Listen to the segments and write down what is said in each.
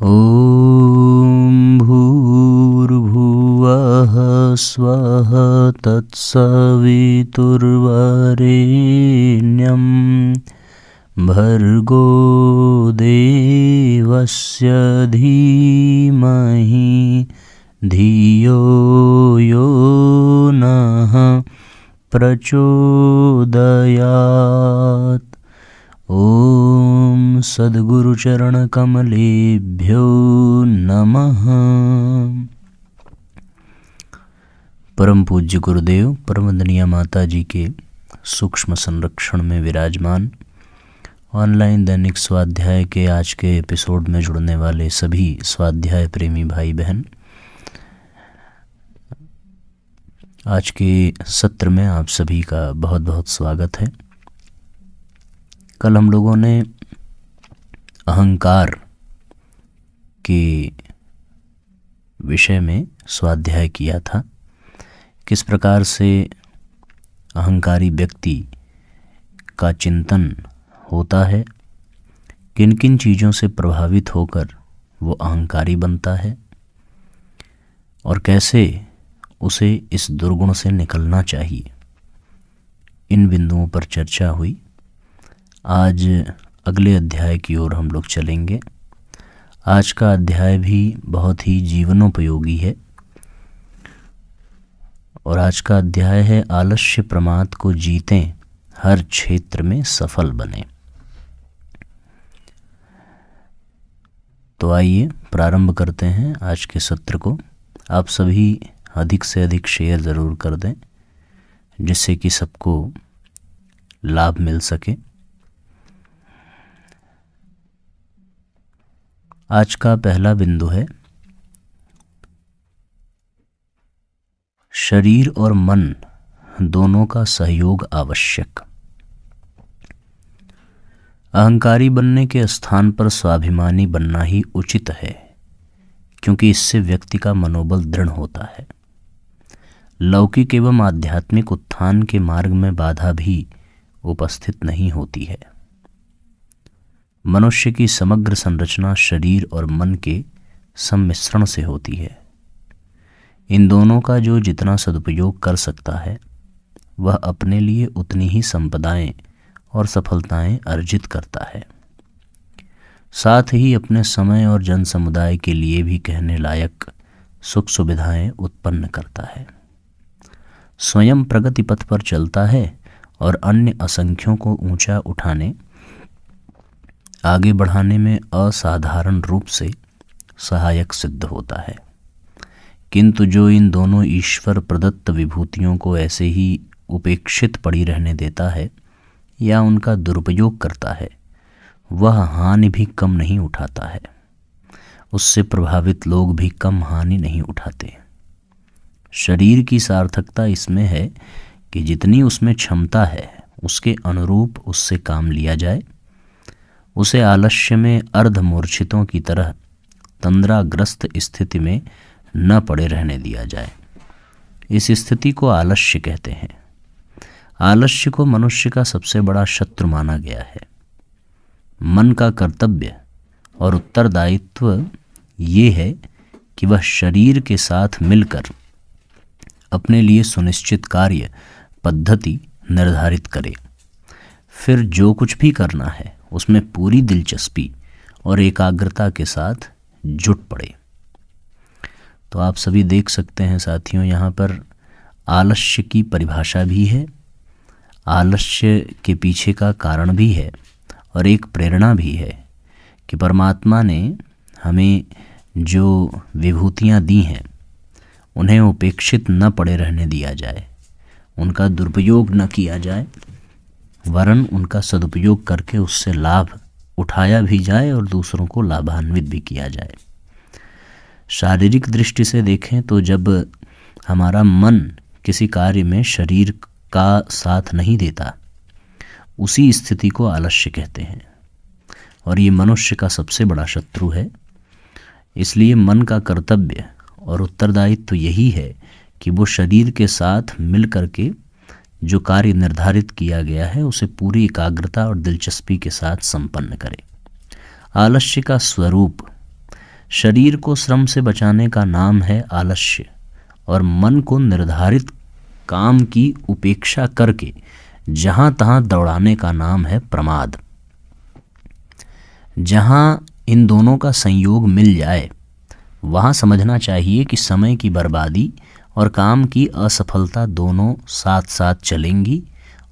ॐ भूर्भुवः स्वः तत्सवितुर्वरेण्यं भर्गो देवस्य धीमहि धियो यो नः प्रचोदयात्। ओम सद्गुरुचरण कमलेभ्यो नमः। परम पूज्य गुरुदेव परमवंदनीय माता जी के सूक्ष्म संरक्षण में विराजमान ऑनलाइन दैनिक स्वाध्याय के आज के एपिसोड में जुड़ने वाले सभी स्वाध्याय प्रेमी भाई बहन, आज के सत्र में आप सभी का बहुत बहुत स्वागत है। कल हम लोगों ने अहंकार के विषय में स्वाध्याय किया था। किस प्रकार से अहंकारी व्यक्ति का चिंतन होता है, किन किन चीज़ों से प्रभावित होकर वो अहंकारी बनता है और कैसे उसे इस दुर्गुण से निकलना चाहिए, इन बिंदुओं पर चर्चा हुई। आज अगले अध्याय की ओर हम लोग चलेंगे। आज का अध्याय भी बहुत ही जीवनोपयोगी है और आज का अध्याय है आलस्य प्रमाद को जीतें, हर क्षेत्र में सफल बने। तो आइए प्रारंभ करते हैं आज के सत्र को। आप सभी अधिक से अधिक शेयर ज़रूर कर दें जिससे कि सबको लाभ मिल सके। आज का पहला बिंदु है शरीर और मन दोनों का सहयोग आवश्यक। अहंकारी बनने के स्थान पर स्वाभिमानी बनना ही उचित है, क्योंकि इससे व्यक्ति का मनोबल दृढ़ होता है। लौकिक एवं आध्यात्मिक उत्थान के मार्ग में बाधा भी उपस्थित नहीं होती है। मनुष्य की समग्र संरचना शरीर और मन के सम्मिश्रण से होती है। इन दोनों का जो जितना सदुपयोग कर सकता है वह अपने लिए उतनी ही संपदाएं और सफलताएं अर्जित करता है, साथ ही अपने समय और जन समुदाय के लिए भी कहने लायक सुख सुविधाएं उत्पन्न करता है। स्वयं प्रगति पथ पर चलता है और अन्य असंख्यों को ऊंचा उठाने आगे बढ़ाने में असाधारण रूप से सहायक सिद्ध होता है। किंतु जो इन दोनों ईश्वर प्रदत्त विभूतियों को ऐसे ही उपेक्षित पड़ी रहने देता है या उनका दुरुपयोग करता है, वह हानि भी कम नहीं उठाता है। उससे प्रभावित लोग भी कम हानि नहीं उठाते। शरीर की सार्थकता इसमें है कि जितनी उसमें क्षमता है उसके अनुरूप उससे काम लिया जाए। उसे आलस्य में अर्धमूर्छितों की तरह तंद्राग्रस्त स्थिति में न पड़े रहने दिया जाए। इस स्थिति को आलस्य कहते हैं। आलस्य को मनुष्य का सबसे बड़ा शत्रु माना गया है। मन का कर्तव्य और उत्तरदायित्व ये है कि वह शरीर के साथ मिलकर अपने लिए सुनिश्चित कार्य पद्धति निर्धारित करे। फिर जो कुछ भी करना है उसमें पूरी दिलचस्पी और एकाग्रता के साथ जुट पड़े। तो आप सभी देख सकते हैं साथियों, यहाँ पर आलस्य की परिभाषा भी है, आलस्य के पीछे का कारण भी है और एक प्रेरणा भी है कि परमात्मा ने हमें जो विभूतियाँ दी हैं उन्हें उपेक्षित न पड़े रहने दिया जाए, उनका दुरुपयोग न किया जाए, वरन उनका सदुपयोग करके उससे लाभ उठाया भी जाए और दूसरों को लाभान्वित भी किया जाए। शारीरिक दृष्टि से देखें तो जब हमारा मन किसी कार्य में शरीर का साथ नहीं देता, उसी स्थिति को आलस्य कहते हैं और ये मनुष्य का सबसे बड़ा शत्रु है। इसलिए मन का कर्तव्य और उत्तरदायित्व यही है कि वो शरीर के साथ मिल करके जो कार्य निर्धारित किया गया है उसे पूरी एकाग्रता और दिलचस्पी के साथ संपन्न करे। आलस्य का स्वरूप शरीर को श्रम से बचाने का नाम है आलस्य, और मन को निर्धारित काम की उपेक्षा करके जहां तहां दौड़ाने का नाम है प्रमाद। जहां इन दोनों का संयोग मिल जाए वहां समझना चाहिए कि समय की बर्बादी और काम की असफलता दोनों साथ साथ चलेंगी,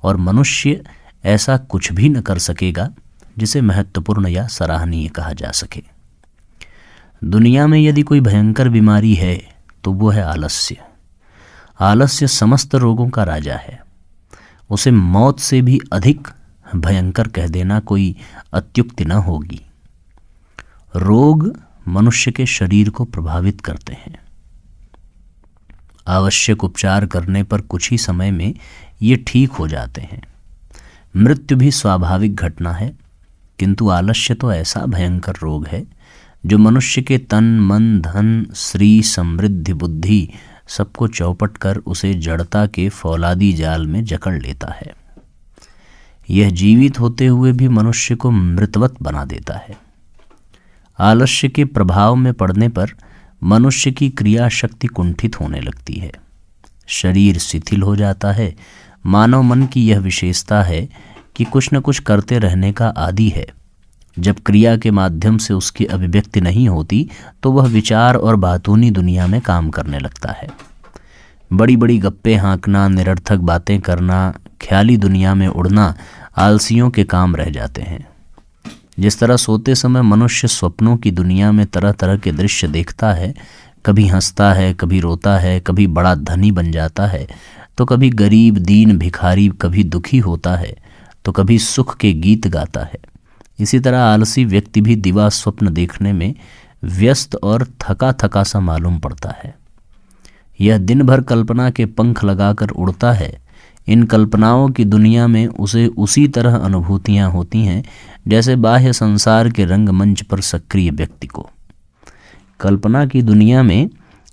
और मनुष्य ऐसा कुछ भी न कर सकेगा जिसे महत्वपूर्ण या सराहनीय कहा जा सके। दुनिया में यदि कोई भयंकर बीमारी है तो वो है आलस्य। आलस्य समस्त रोगों का राजा है। उसे मौत से भी अधिक भयंकर कह देना कोई अत्युक्ति न होगी। रोग मनुष्य के शरीर को प्रभावित करते हैं। आवश्यक उपचार करने पर कुछ ही समय में ये ठीक हो जाते हैं। मृत्यु भी स्वाभाविक घटना है, किंतु आलस्य तो ऐसा भयंकर रोग है जो मनुष्य के तन, मन, धन, श्री, समृद्धि, बुद्धि सबको चौपट कर उसे जड़ता के फौलादी जाल में जकड़ लेता है। यह जीवित होते हुए भी मनुष्य को मृतवत बना देता है। आलस्य के प्रभाव में पड़ने पर मनुष्य की क्रिया शक्ति कुंठित होने लगती है, शरीर शिथिल हो जाता है। मानव मन की यह विशेषता है कि कुछ न कुछ करते रहने का आदी है। जब क्रिया के माध्यम से उसकी अभिव्यक्ति नहीं होती तो वह विचार और बातूनी दुनिया में काम करने लगता है। बड़ी बड़ी गप्पे हाँकना, निरर्थक बातें करना, ख्याली दुनिया में उड़ना आलसियों के काम रह जाते हैं। जिस तरह सोते समय मनुष्य स्वप्नों की दुनिया में तरह तरह के दृश्य देखता है, कभी हंसता है, कभी रोता है, कभी बड़ा धनी बन जाता है, तो कभी गरीब, दीन, भिखारी, कभी दुखी होता है, तो कभी सुख के गीत गाता है। इसी तरह आलसी व्यक्ति भी दिवा स्वप्न देखने में व्यस्त और थका थका सा मालूम पड़ता है। यह दिन भर कल्पना के पंख लगाकर उड़ता है। इन कल्पनाओं की दुनिया में उसे उसी तरह अनुभूतियां होती हैं जैसे बाह्य संसार के रंगमंच पर सक्रिय व्यक्ति को। कल्पना की दुनिया में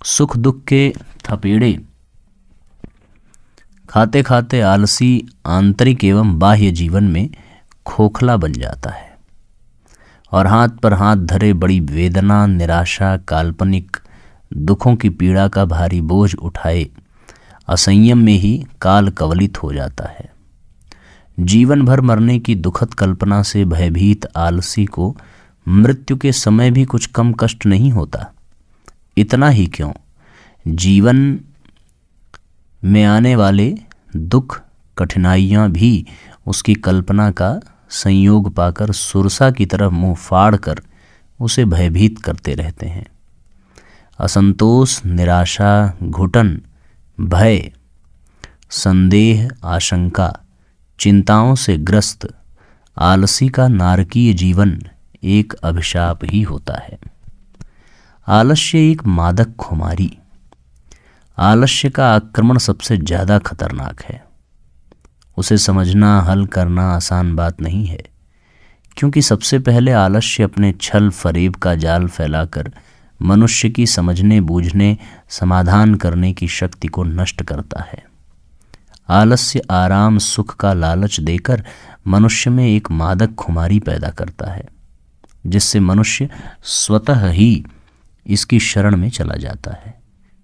सुख दुख के थपेड़े खाते खाते आलसी आंतरिक एवं बाह्य जीवन में खोखला बन जाता है, और हाथ पर हाथ धरे बड़ी वेदना, निराशा, काल्पनिक दुखों की पीड़ा का भारी बोझ उठाए असंयम में ही काल कवलित हो जाता है। जीवन भर मरने की दुखद कल्पना से भयभीत आलसी को मृत्यु के समय भी कुछ कम कष्ट नहीं होता। इतना ही क्यों, जीवन में आने वाले दुख, कठिनाइयां भी उसकी कल्पना का संयोग पाकर सुरसा की तरफ मुंह फाड़ कर उसे भयभीत करते रहते हैं। असंतोष, निराशा, घुटन, भय, संदेह, आशंका, चिंताओं से ग्रस्त आलसी का नारकीय जीवन एक अभिशाप ही होता है। आलस्य एक मादक खुमारी। आलस्य का आक्रमण सबसे ज्यादा खतरनाक है। उसे समझना, हल करना आसान बात नहीं है, क्योंकि सबसे पहले आलस्य अपने छल फरेब का जाल फैलाकर मनुष्य की समझने, बूझने, समाधान करने की शक्ति को नष्ट करता है। आलस्य आराम, सुख का लालच देकर मनुष्य में एक मादक खुमारी पैदा करता है, जिससे मनुष्य स्वतः ही इसकी शरण में चला जाता है।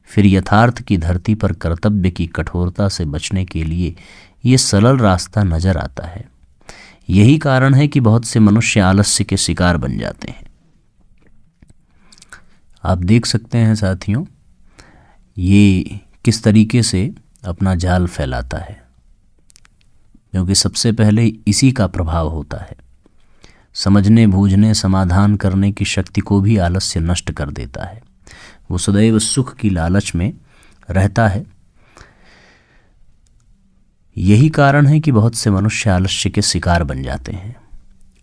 फिर यथार्थ की धरती पर कर्तव्य की कठोरता से बचने के लिए ये सरल रास्ता नजर आता है। यही कारण है कि बहुत से मनुष्य आलस्य के शिकार बन जाते हैं। आप देख सकते हैं साथियों, ये किस तरीके से अपना जाल फैलाता है, क्योंकि सबसे पहले इसी का प्रभाव होता है। समझने, बूझने, समाधान करने की शक्ति को भी आलस्य नष्ट कर देता है। वो सदैव सुख की लालच में रहता है। यही कारण है कि बहुत से मनुष्य आलस्य के शिकार बन जाते हैं।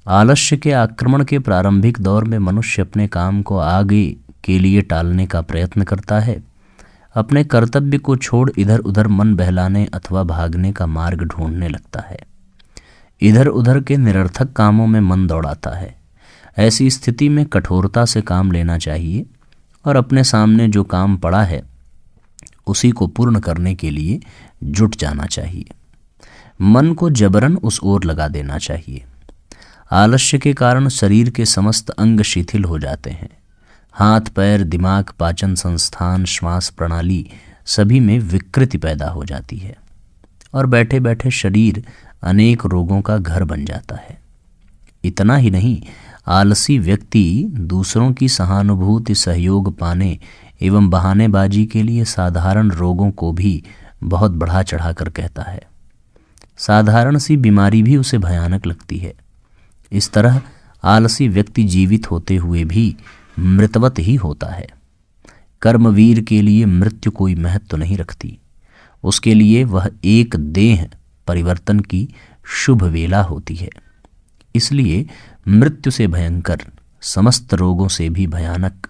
आलस्य के आक्रमण के प्रारंभिक दौर में मनुष्य अपने काम को आगे के लिए टालने का प्रयत्न करता है। अपने कर्तव्य को छोड़ इधर उधर मन बहलाने अथवा भागने का मार्ग ढूंढने लगता है। इधर उधर के निरर्थक कामों में मन दौड़ाता है। ऐसी स्थिति में कठोरता से काम लेना चाहिए और अपने सामने जो काम पड़ा है उसी को पूर्ण करने के लिए जुट जाना चाहिए। मन को जबरन उस ओर लगा देना चाहिए। आलस्य के कारण शरीर के समस्त अंग शिथिल हो जाते हैं। हाथ पैर, दिमाग, पाचन संस्थान, श्वास प्रणाली सभी में विकृति पैदा हो जाती है और बैठे बैठे शरीर अनेक रोगों का घर बन जाता है। इतना ही नहीं, आलसी व्यक्ति दूसरों की सहानुभूति, सहयोग पाने एवं बहानेबाजी के लिए साधारण रोगों को भी बहुत बढ़ा चढ़ाकर कहता है। साधारण सी बीमारी भी उसे भयानक लगती है। इस तरह आलसी व्यक्ति जीवित होते हुए भी मृतवत ही होता है। कर्मवीर के लिए मृत्यु कोई महत्व नहीं रखती। उसके लिए वह एक देह परिवर्तन की शुभ वेला होती है। इसलिए मृत्यु से भयंकर, समस्त रोगों से भी भयानक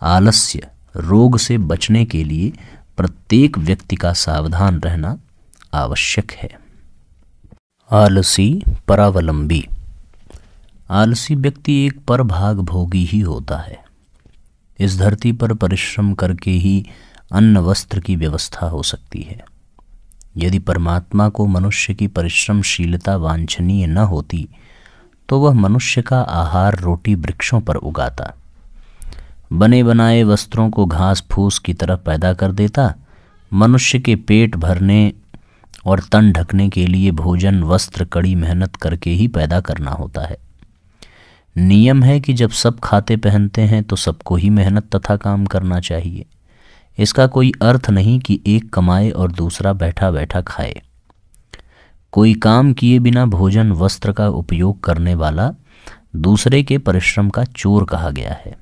आलस्य रोग से बचने के लिए प्रत्येक व्यक्ति का सावधान रहना आवश्यक है। आलसी परावलंबी। आलसी व्यक्ति एक परभाग भोगी ही होता है। इस धरती पर परिश्रम करके ही अन्न वस्त्र की व्यवस्था हो सकती है। यदि परमात्मा को मनुष्य की परिश्रमशीलता वांछनीय न होती तो वह मनुष्य का आहार रोटी वृक्षों पर उगाता, बने बनाए वस्त्रों को घास फूस की तरह पैदा कर देता। मनुष्य के पेट भरने और तन ढकने के लिए भोजन, वस्त्र कड़ी मेहनत करके ही पैदा करना होता है। नियम है कि जब सब खाते पहनते हैं तो सबको ही मेहनत तथा काम करना चाहिए। इसका कोई अर्थ नहीं कि एक कमाए और दूसरा बैठा बैठा खाए। कोई काम किए बिना भोजन वस्त्र का उपयोग करने वाला दूसरे के परिश्रम का चोर कहा गया है।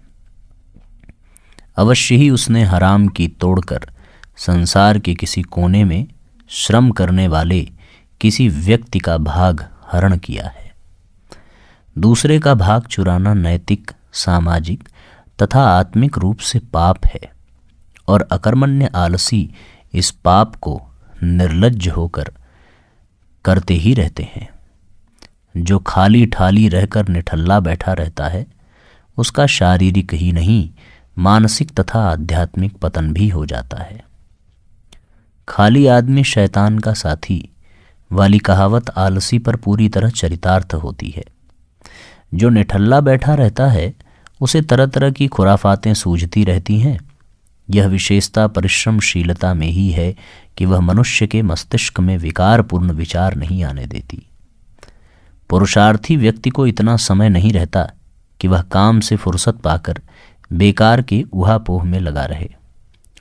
अवश्य ही उसने हराम की तोड़कर संसार के किसी कोने में श्रम करने वाले किसी व्यक्ति का भाग हरण किया है। दूसरे का भाग चुराना नैतिक, सामाजिक तथा आत्मिक रूप से पाप है और अकर्मण्य आलसी इस पाप को निर्लज्ज होकर करते ही रहते हैं। जो खाली ठाली रहकर निठल्ला बैठा रहता है उसका शारीरिक ही नहीं मानसिक तथा आध्यात्मिक पतन भी हो जाता है। खाली आदमी शैतान का साथी वाली कहावत आलसी पर पूरी तरह चरितार्थ होती है। जो निठल्ला बैठा रहता है उसे तरह तरह की खुराफातें सूझती रहती हैं। यह विशेषता परिश्रमशीलता में ही है कि वह मनुष्य के मस्तिष्क में विकारपूर्ण विचार नहीं आने देती। पुरुषार्थी व्यक्ति को इतना समय नहीं रहता कि वह काम से फुर्सत पाकर बेकार के उहापोह में लगा रहे,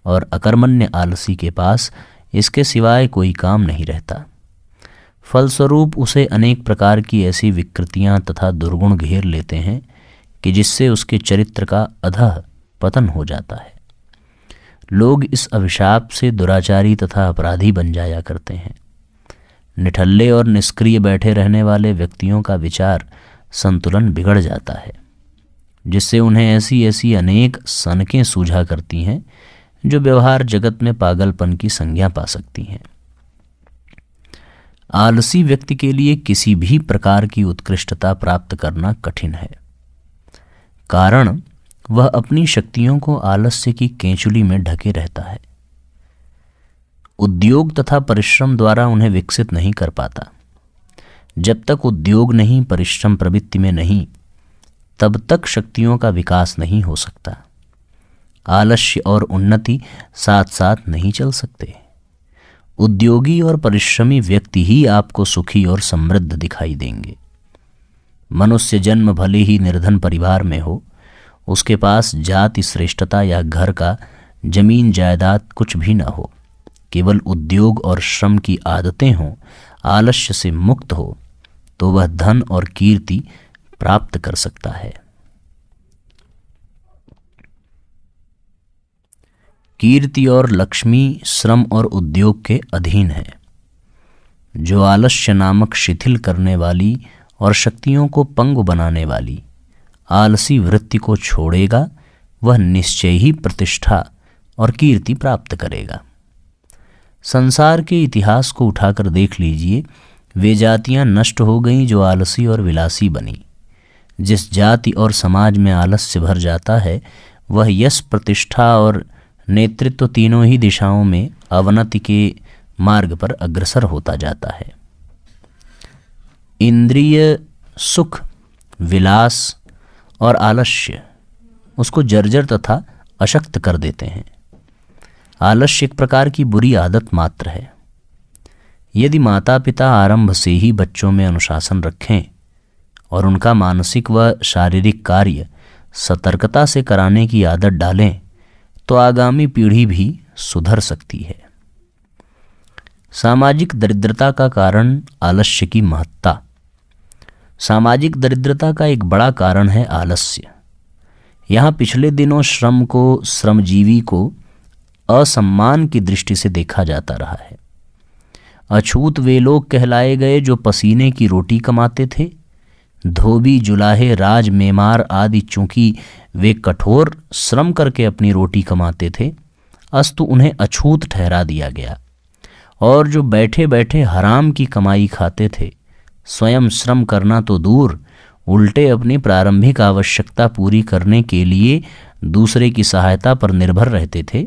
और अकर्मण्य आलसी के पास इसके सिवाय कोई काम नहीं रहता। फलस्वरूप उसे अनेक प्रकार की ऐसी विकृतियां तथा दुर्गुण घेर लेते हैं कि जिससे उसके चरित्र का अधः पतन हो जाता है। लोग इस अभिशाप से दुराचारी तथा अपराधी बन जाया करते हैं। निठल्ले और निष्क्रिय बैठे रहने वाले व्यक्तियों का विचार संतुलन बिगड़ जाता है, जिससे उन्हें ऐसी ऐसी अनेक सनकें सूझा करती हैं जो व्यवहार जगत में पागलपन की संज्ञा पा सकती हैं। आलसी व्यक्ति के लिए किसी भी प्रकार की उत्कृष्टता प्राप्त करना कठिन है, कारण वह अपनी शक्तियों को आलस्य की केंचुली में ढके रहता है। उद्योग तथा परिश्रम द्वारा उन्हें विकसित नहीं कर पाता। जब तक उद्योग नहीं, परिश्रम प्रवृत्ति में नहीं, तब तक शक्तियों का विकास नहीं हो सकता। आलस्य और उन्नति साथ साथ नहीं चल सकते। उद्योगी और परिश्रमी व्यक्ति ही आपको सुखी और समृद्ध दिखाई देंगे। मनुष्य जन्म भले ही निर्धन परिवार में हो, उसके पास जाति श्रेष्ठता या घर का जमीन जायदाद कुछ भी न हो, केवल उद्योग और श्रम की आदतें हों, आलस्य से मुक्त हो, तो वह धन और कीर्ति प्राप्त कर सकता है। कीर्ति और लक्ष्मी श्रम और उद्योग के अधीन है। जो आलस्य नामक शिथिल करने वाली और शक्तियों को पंगु बनाने वाली आलसी वृत्ति को छोड़ेगा, वह निश्चय ही प्रतिष्ठा और कीर्ति प्राप्त करेगा। संसार के इतिहास को उठाकर देख लीजिए, वे जातियां नष्ट हो गईं जो आलसी और विलासी बनी। जिस जाति और समाज में आलस्य भर जाता है, वह यश, प्रतिष्ठा और नेतृत्व तीनों ही दिशाओं में अवनति के मार्ग पर अग्रसर होता जाता है। इंद्रिय सुख, विलास और आलस्य उसको जर्जर तथा अशक्त कर देते हैं। आलस्य एक प्रकार की बुरी आदत मात्र है। यदि माता पिता आरंभ से ही बच्चों में अनुशासन रखें और उनका मानसिक व शारीरिक कार्य सतर्कता से कराने की आदत डालें तो आगामी पीढ़ी भी सुधर सकती है। सामाजिक दरिद्रता का कारण आलस्य की महत्ता। सामाजिक दरिद्रता का एक बड़ा कारण है आलस्य। यहाँ पिछले दिनों श्रम को, श्रमजीवी को असम्मान की दृष्टि से देखा जाता रहा है। अछूत वे लोग कहलाए गए जो पसीने की रोटी कमाते थे। धोबी, जुलाहे, राज, मेमार आदि चूंकि वे कठोर श्रम करके अपनी रोटी कमाते थे, अस्तु उन्हें अछूत ठहरा दिया गया। और जो बैठे बैठे हराम की कमाई खाते थे, स्वयं श्रम करना तो दूर, उल्टे अपनी प्रारंभिक आवश्यकता पूरी करने के लिए दूसरे की सहायता पर निर्भर रहते थे,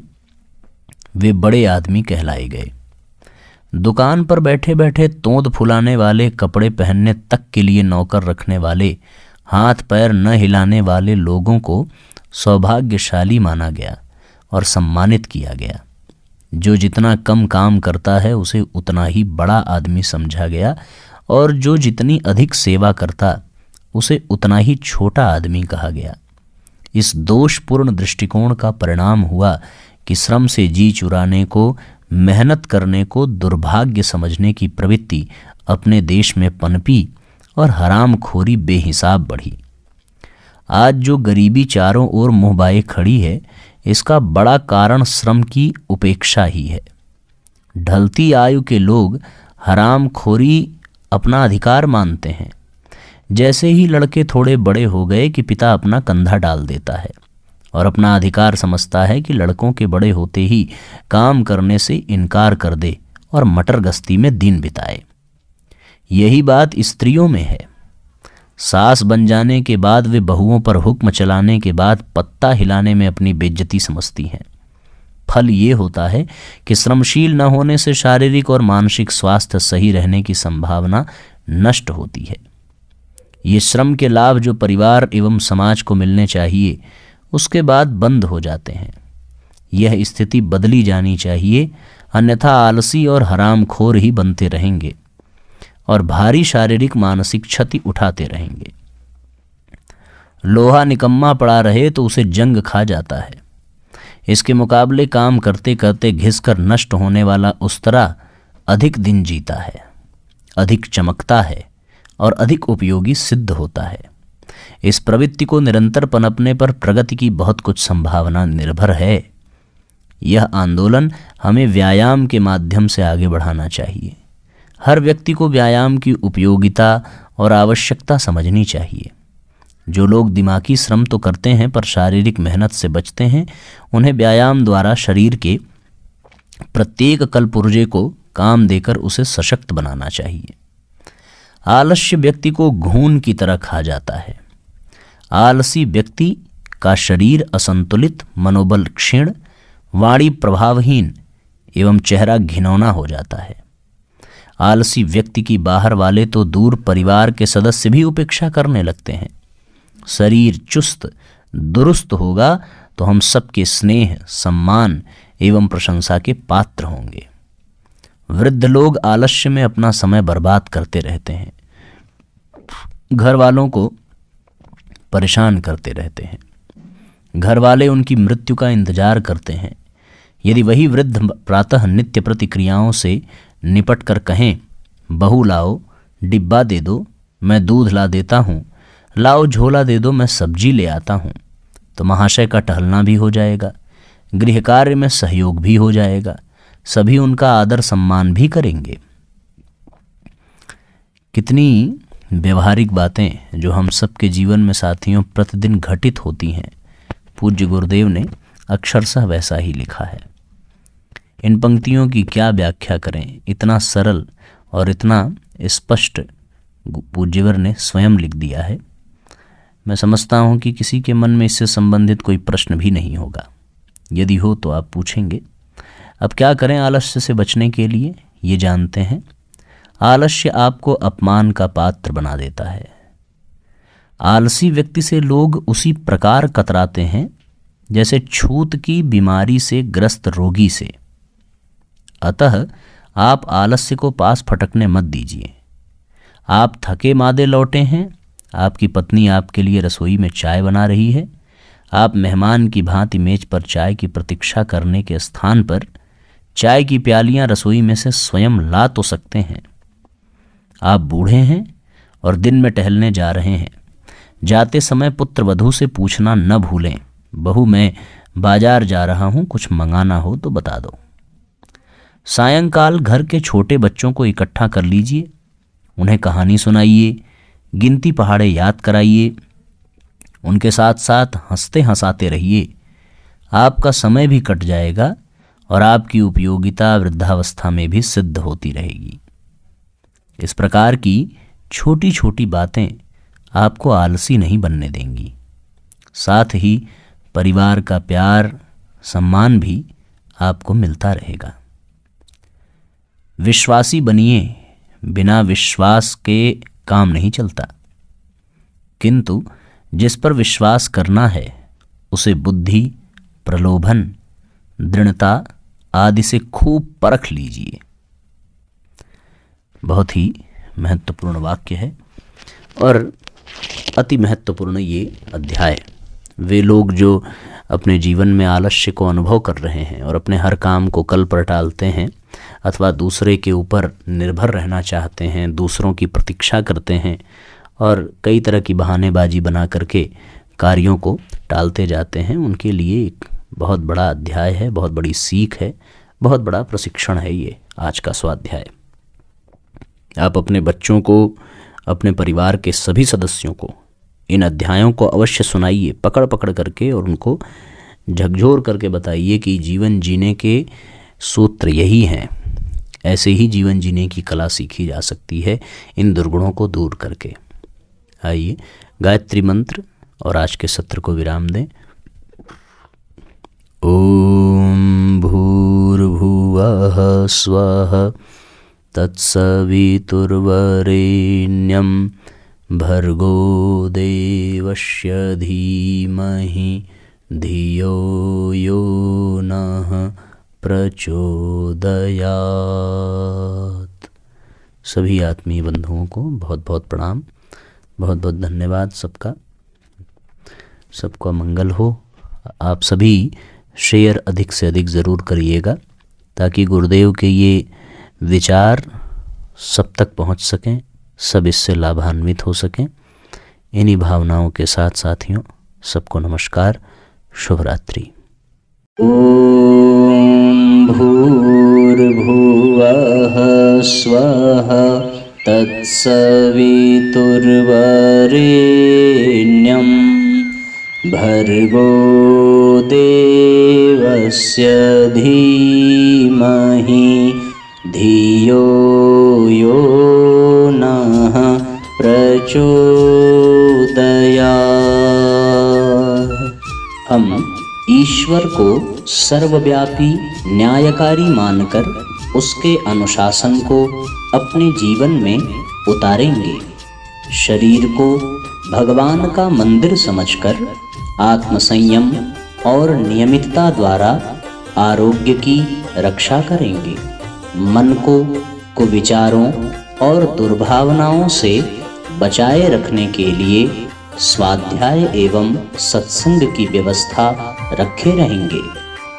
वे बड़े आदमी कहलाए गए। दुकान पर बैठे बैठे तोंद फुलाने वाले, कपड़े पहनने तक के लिए नौकर रखने वाले, हाथ पैर न हिलाने वाले लोगों को सौभाग्यशाली माना गया और सम्मानित किया गया। जो जितना कम काम करता है उसे उतना ही बड़ा आदमी समझा गया, और जो जितनी अधिक सेवा करता उसे उतना ही छोटा आदमी कहा गया। इस दोषपूर्ण दृष्टिकोण का परिणाम हुआ कि श्रम से जी चुराने को, मेहनत करने को दुर्भाग्य समझने की प्रवृत्ति अपने देश में पनपी और हरामखोरी बेहिसाब बढ़ी। आज जो गरीबी चारों ओर मुंह बाए खड़ी है, इसका बड़ा कारण श्रम की उपेक्षा ही है। ढलती आयु के लोग हरामखोरी अपना अधिकार मानते हैं। जैसे ही लड़के थोड़े बड़े हो गए कि पिता अपना कंधा डाल देता है और अपना अधिकार समझता है कि लड़कों के बड़े होते ही काम करने से इनकार कर दे और मटर गश्ती में दिन बिताए। यही बात स्त्रियों में है। सास बन जाने के बाद वे बहुओं पर हुक्म चलाने के बाद पत्ता हिलाने में अपनी बेइज्जती समझती हैं। फल ये होता है कि श्रमशील न होने से शारीरिक और मानसिक स्वास्थ्य सही रहने की संभावना नष्ट होती है। ये श्रम के लाभ जो परिवार एवं समाज को मिलने चाहिए, उसके बाद बंद हो जाते हैं। यह स्थिति बदली जानी चाहिए, अन्यथा आलसी और हरामखोर ही बनते रहेंगे और भारी शारीरिक मानसिक क्षति उठाते रहेंगे। लोहा निकम्मा पड़ा रहे तो उसे जंग खा जाता है। इसके मुकाबले काम करते करते घिसकर नष्ट होने वाला उस्तरा अधिक दिन जीता है, अधिक चमकता है और अधिक उपयोगी सिद्ध होता है। इस प्रवृत्ति को निरंतर पनपने पर प्रगति की बहुत कुछ संभावना निर्भर है। यह आंदोलन हमें व्यायाम के माध्यम से आगे बढ़ाना चाहिए। हर व्यक्ति को व्यायाम की उपयोगिता और आवश्यकता समझनी चाहिए। जो लोग दिमागी श्रम तो करते हैं पर शारीरिक मेहनत से बचते हैं, उन्हें व्यायाम द्वारा शरीर के प्रत्येक कलपुर्जे को काम देकर उसे सशक्त बनाना चाहिए। आलस्य व्यक्ति को घून की तरह खा जाता है। आलसी व्यक्ति का शरीर असंतुलित, मनोबल क्षीण, वाणी प्रभावहीन एवं चेहरा घिनौना हो जाता है। आलसी व्यक्ति की बाहर वाले तो दूर, परिवार के सदस्य भी उपेक्षा करने लगते हैं। शरीर चुस्त दुरुस्त होगा तो हम सबके स्नेह, सम्मान एवं प्रशंसा के पात्र होंगे। वृद्ध लोग आलस्य में अपना समय बर्बाद करते रहते हैं, घर वालों को परेशान करते रहते हैं। घर वाले उनकी मृत्यु का इंतजार करते हैं। यदि वही वृद्ध प्रातः नित्य प्रतिक्रियाओं से निपट कर कहें, बहू लाओ, डिब्बा दे दो, मैं दूध ला देता हूँ, लाओ झोला दे दो, मैं सब्जी ले आता हूँ, तो महाशय का टहलना भी हो जाएगा, गृह कार्य में सहयोग भी हो जाएगा, सभी उनका आदर सम्मान भी करेंगे। कितनी व्यवहारिक बातें जो हम सबके जीवन में साथियों प्रतिदिन घटित होती हैं। पूज्य गुरुदेव ने अक्षरशः वैसा ही लिखा है। इन पंक्तियों की क्या व्याख्या करें, इतना सरल और इतना स्पष्ट पूज्यवर ने स्वयं लिख दिया है। मैं समझता हूँ कि किसी के मन में इससे संबंधित कोई प्रश्न भी नहीं होगा। यदि हो तो आप पूछेंगे। अब क्या करें आलस्य से बचने के लिए, ये जानते हैं। आलस्य आपको अपमान का पात्र बना देता है। आलसी व्यक्ति से लोग उसी प्रकार कतराते हैं जैसे छूत की बीमारी से ग्रस्त रोगी से। अतः आप आलस्य को पास फटकने मत दीजिए। आप थके मादे लौटे हैं, आपकी पत्नी आपके लिए रसोई में चाय बना रही है, आप मेहमान की भांति मेज पर चाय की प्रतीक्षा करने के स्थान पर चाय की प्यालियां रसोई में से स्वयं ला तो सकते हैं। आप बूढ़े हैं और दिन में टहलने जा रहे हैं। जाते समय पुत्र वधू से पूछना न भूलें, बहू मैं बाजार जा रहा हूं, कुछ मंगाना हो तो बता दो। सायंकाल घर के छोटे बच्चों को इकट्ठा कर लीजिए, उन्हें कहानी सुनाइए, गिनती पहाड़े याद कराइए, उनके साथ साथ हंसते हंसाते रहिए। आपका समय भी कट जाएगा और आपकी उपयोगिता वृद्धावस्था में भी सिद्ध होती रहेगी। इस प्रकार की छोटी छोटी बातें आपको आलसी नहीं बनने देंगी। साथ ही परिवार का प्यार सम्मान भी आपको मिलता रहेगा। विश्वासी बनिए, बिना विश्वास के काम नहीं चलता, किंतु जिस पर विश्वास करना है उसे बुद्धि, प्रलोभन, दृढ़ता आदि से खूब परख लीजिए। बहुत ही महत्वपूर्ण वाक्य है और अति महत्वपूर्ण ये अध्याय। वे लोग जो अपने जीवन में आलस्य को अनुभव कर रहे हैं और अपने हर काम को कल पर टालते हैं अथवा दूसरे के ऊपर निर्भर रहना चाहते हैं, दूसरों की प्रतीक्षा करते हैं और कई तरह की बहानेबाजी बना करके कार्यों को टालते जाते हैं, उनके लिए एक बहुत बड़ा अध्याय है, बहुत बड़ी सीख है, बहुत बड़ा प्रशिक्षण है ये आज का स्वाध्याय। आप अपने बच्चों को, अपने परिवार के सभी सदस्यों को इन अध्यायों को अवश्य सुनाइए, पकड़ पकड़ करके, और उनको झकझोर करके बताइए कि जीवन जीने के सूत्र यही हैं। ऐसे ही जीवन जीने की कला सीखी जा सकती है इन दुर्गुणों को दूर करके। आइए गायत्री मंत्र और आज के सत्र को विराम दें। ओम भूर्भुवः स्वः तत्सवितुर्वरेण्यं भर्गो देवस्य धीमहि धियो यो नः प्रचोदयात्। सभी आत्मीय बंधुओं को बहुत बहुत प्रणाम, बहुत बहुत धन्यवाद। सबका मंगल हो। आप सभी शेयर अधिक से अधिक ज़रूर करिएगा ताकि गुरुदेव के ये विचार सब तक पहुंच सकें, सब इससे लाभान्वित हो सकें। इन्हीं भावनाओं के साथ साथियों, सबको नमस्कार, शुभ रात्रि। ओम भूर्भुवः स्वः तत्सवितुर्वरेण्यं भर्गो देवस्य धीमहि धियो यो नः प्रचोदयात्। हम ईश्वर को सर्वव्यापी न्यायकारी मानकर उसके अनुशासन को अपने जीवन में उतारेंगे। शरीर को भगवान का मंदिर समझकर आत्मसंयम और नियमितता द्वारा आरोग्य की रक्षा करेंगे। मन को कुविचारों और दुर्भावनाओं से बचाए रखने के लिए स्वाध्याय एवं सत्संग की व्यवस्था रखे रहेंगे।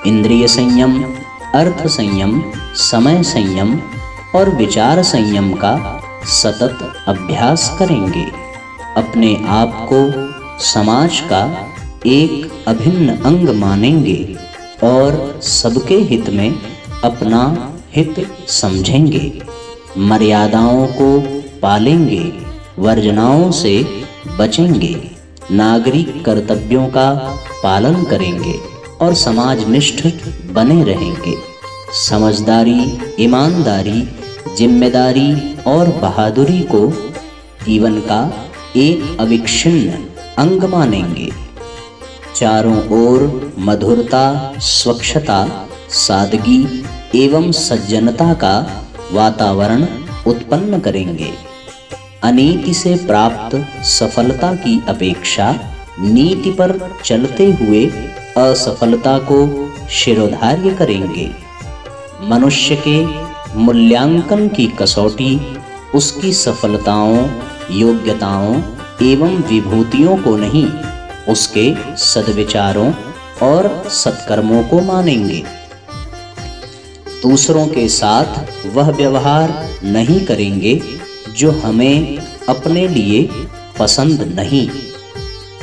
इंद्रिय संयम, अर्थ संयम, समय संयम और विचार संयम का सतत अभ्यास करेंगे। अपने आप को समाज का एक अभिन्न अंग मानेंगे और सबके हित में अपना हित समझेंगे। मर्यादाओं को पालेंगे, वर्जनाओं से बचेंगे, नागरिक कर्तव्यों का पालन करेंगे और समाजनिष्ठ बने रहेंगे। समझदारी, ईमानदारी, जिम्मेदारी और बहादुरी को जीवन का एक अविच्छिन्न अंग मानेंगे। चारों ओर मधुरता, स्वच्छता, सादगी एवं सज्जनता का वातावरण उत्पन्न करेंगे। अनीति से प्राप्त सफलता की अपेक्षा नीति पर चलते हुए असफलता को शिरोधार्य करेंगे। मनुष्य के मूल्यांकन की कसौटी उसकी सफलताओं, योग्यताओं एवं विभूतियों को नहीं, उसके सद्विचारों और सत्कर्मों को मानेंगे। दूसरों के साथ वह व्यवहार नहीं करेंगे जो हमें अपने लिए पसंद नहीं।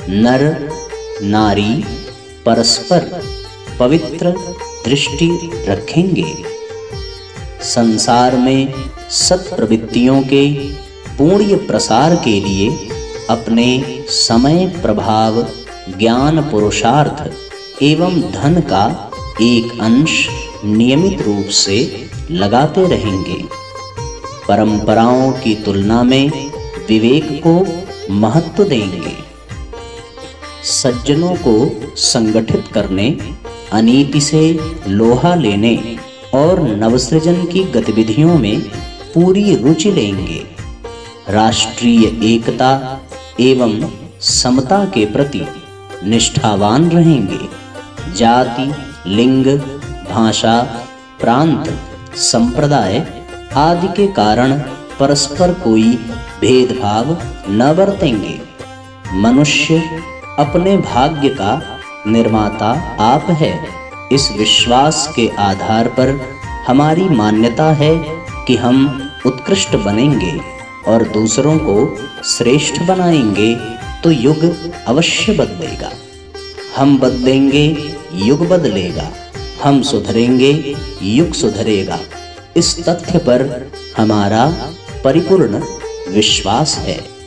नर नारी परस्पर पवित्र दृष्टि रखेंगे। संसार में सत्प्रवृत्तियों के पूर्ण प्रसार के लिए अपने समय, प्रभाव, ज्ञान, पुरुषार्थ एवं धन का एक अंश नियमित रूप से लगाते रहेंगे। परंपराओं की तुलना में विवेक को महत्व देंगे। सज्जनों को संगठित करने, अनीति से लोहा लेने और नवसृजन की गतिविधियों में पूरी रुचि लेंगे। राष्ट्रीय एकता एवं समता के प्रति निष्ठावान रहेंगे। जाति, लिंग, भाषा, प्रांत, संप्रदाय आदि के कारण परस्पर कोई भेदभाव न बरतेंगे। मनुष्य अपने भाग्य का निर्माता आप है, इस विश्वास के आधार पर हमारी मान्यता है कि हम उत्कृष्ट बनेंगे और दूसरों को श्रेष्ठ बनाएंगे तो युग अवश्य बदलेगा। हम बदलेंगे, युग बदलेगा। हम सुधरेंगे, युग सुधरेगा। इस तथ्य पर हमारा परिपूर्ण विश्वास है।